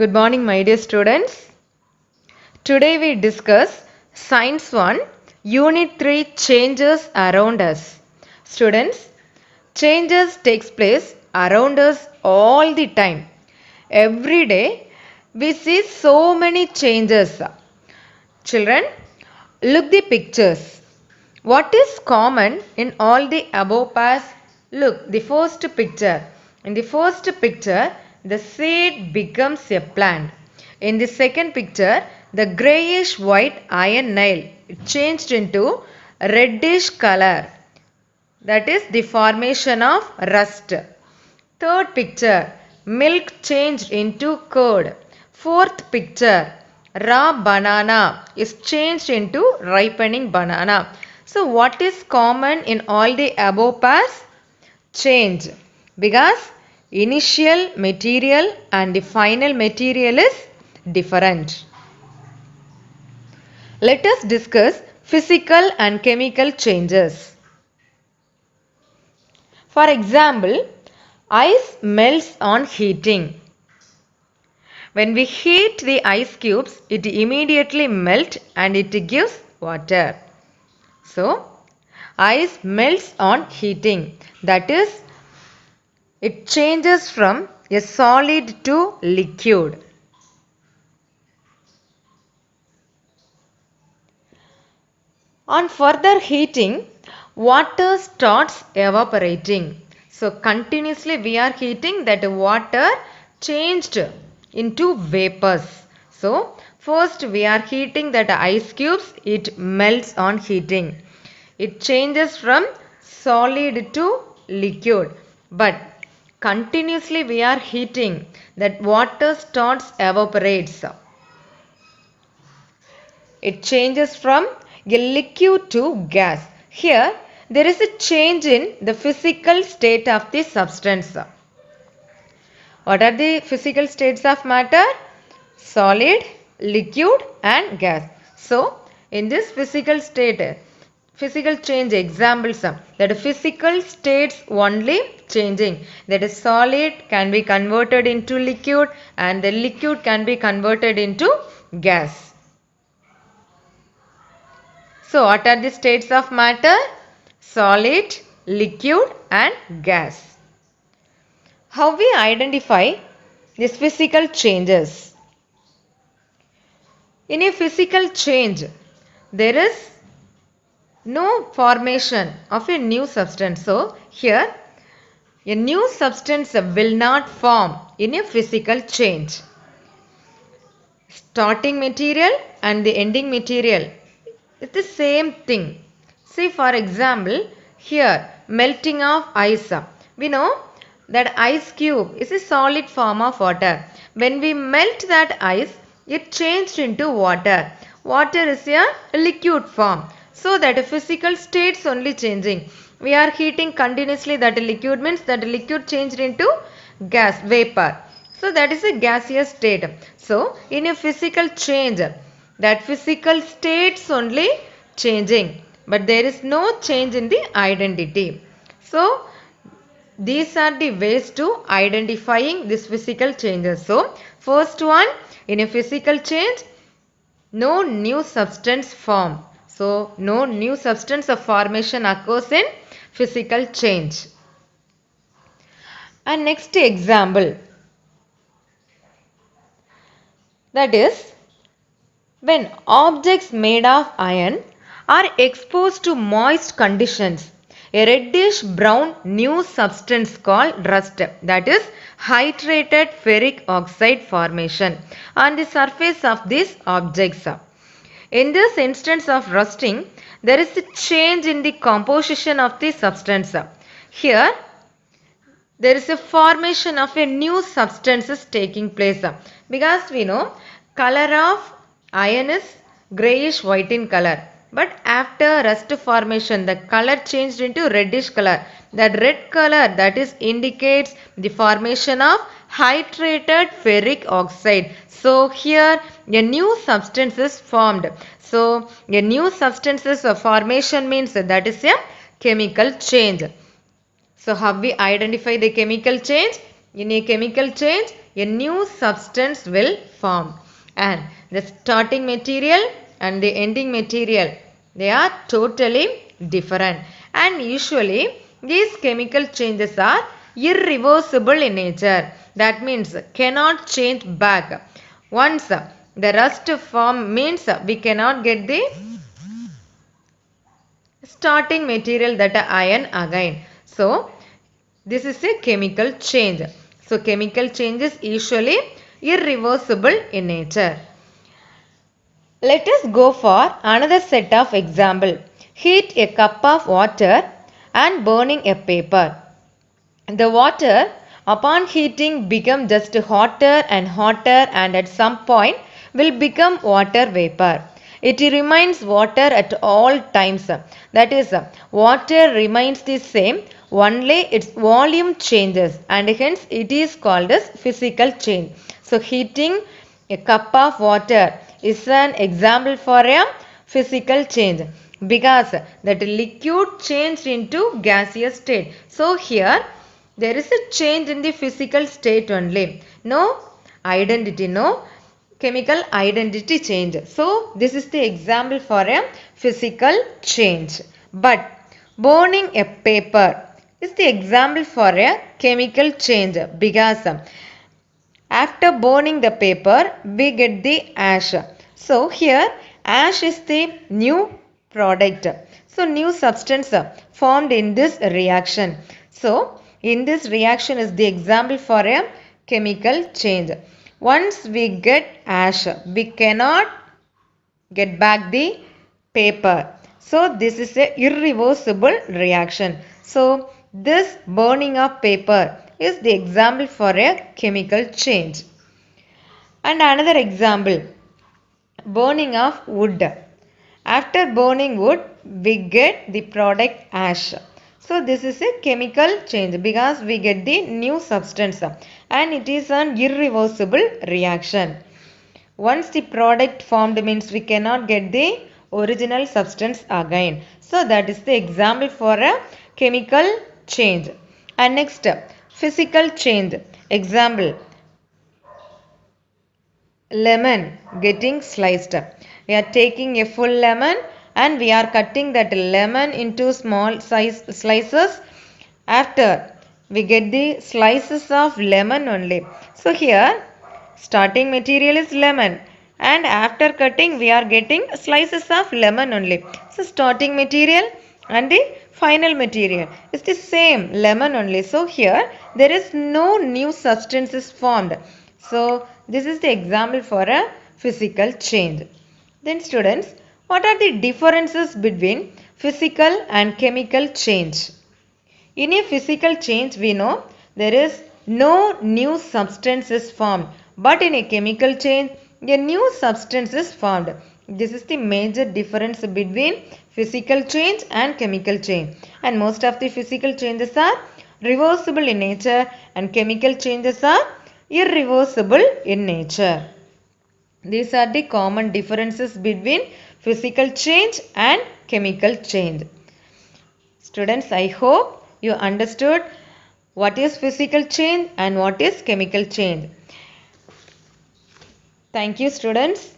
Good morning, my dear students. Today we discuss Science 1, Unit 3 Changes Around Us. Students, changes takes place around us all the time. Every day we see so many changes. Children, look the pictures. What is common in all the above pairs? Look, the first picture. In the first picture, the seed becomes a plant. In the second picture, the grayish white iron nail changed into reddish color. That is the formation of rust. Third picture, milk changed into curd. Fourth picture, raw banana is changed into ripening banana. So what is common in all the above pairs? Change. Because initial material and the final material is different. Let us discuss physical and chemical changes. For example, ice melts on heating. When we heat the ice cubes, it immediately melts and it gives water. So, ice melts on heating. That is, it changes from a solid to liquid. On further heating, water starts evaporating. So, continuously we are heating, that water changed into vapors. So, first we are heating that ice cubes, it melts on heating. It changes from solid to liquid. But continuously we are heating, that water starts evaporates. It changes from a liquid to gas. Here there is a change in the physical state of the substance. What are the physical states of matter? Solid, liquid and gas. So, in this physical state, physical change examples, that physical states only changing. That is, solid can be converted into liquid and the liquid can be converted into gas. So, what are the states of matter? Solid, liquid and gas. How we identify these physical changes? In a physical change, there is no formation of a new substance. So, here a new substance will not form in a physical change. Starting material and the ending material, it's the same thing. See, for example, here melting of ice. We know that ice cube is a solid form of water. When we melt that ice, it changed into water. Water is a liquid form. So that physical states only changing. We are heating continuously, that liquid means that liquid changed into gas, vapor. So that is a gaseous state. So in a physical change, that physical states only changing. But there is no change in the identity. So these are the ways to identifying these physical changes. So, first one, in a physical change, no new substance form. So, no new substance of formation occurs in physical change. And next example, that is, when objects made of iron are exposed to moist conditions, a reddish brown new substance called rust, that is hydrated ferric oxide formation on the surface of these objects. In this instance of rusting, there is a change in the composition of the substance. Here there is a formation of a new substance is taking place, because we know color of iron is grayish white in color. But after rust formation, the color changed into reddish color. That red color, that is indicates the formation of hydrated ferric oxide. So here a new substance is formed. So a new substance's formation means that is a chemical change. So how we identify the chemical change? In a chemical change, a new substance will form. And the starting material and the ending material, they are totally different. And usually these chemical changes are irreversible in nature. That means cannot change back. Once the rust form means we cannot get the starting material, that iron again. So this is a chemical change. So chemical change is usually irreversible in nature. Let us go for another set of example. Heat a cup of water and burning a paper. The water upon heating become just hotter and hotter, and at some point will become water vapor. It remains water at all times. That is, water remains the same, only its volume changes, and hence it is called as physical change. So heating a cup of water is an example for a physical change, because that liquid changed into gaseous state. So here there is a change in the physical state only. No identity, no chemical identity change. So this is the example for a physical change. But burning a paper is the example for a chemical change, because after burning the paper we get the ash. So here ash is the new product. So new substance formed in this reaction. So in this reaction is the example for a chemical change. Once we get ash, we cannot get back the paper. So this is a irreversible reaction. So this burning of paper is the example for a chemical change. And another example, burning of wood. After burning wood, we get the product ash. So this is a chemical change, because we get the new substance, and it is an irreversible reaction. Once the product formed means we cannot get the original substance again. So that is the example for a chemical change. And next, physical change. Example, lemon getting sliced. We are taking a full lemon and we are cutting that lemon into small size slices. After we get the slices of lemon only. So here starting material is lemon, and after cutting we are getting slices of lemon only. So starting material and the final material is the same, lemon only. So here there is no new substances formed. So this is the example for a physical change. Then students, what are the differences between physical and chemical change? In a physical change, we know there is no new substance is formed, but in a chemical change, a new substance is formed. This is the major difference between physical change and chemical change. And most of the physical changes are reversible in nature, and chemical changes are irreversible in nature. These are the common differences between physical change and chemical change. Students, I hope you understood what is physical change and what is chemical change. Thank you, students.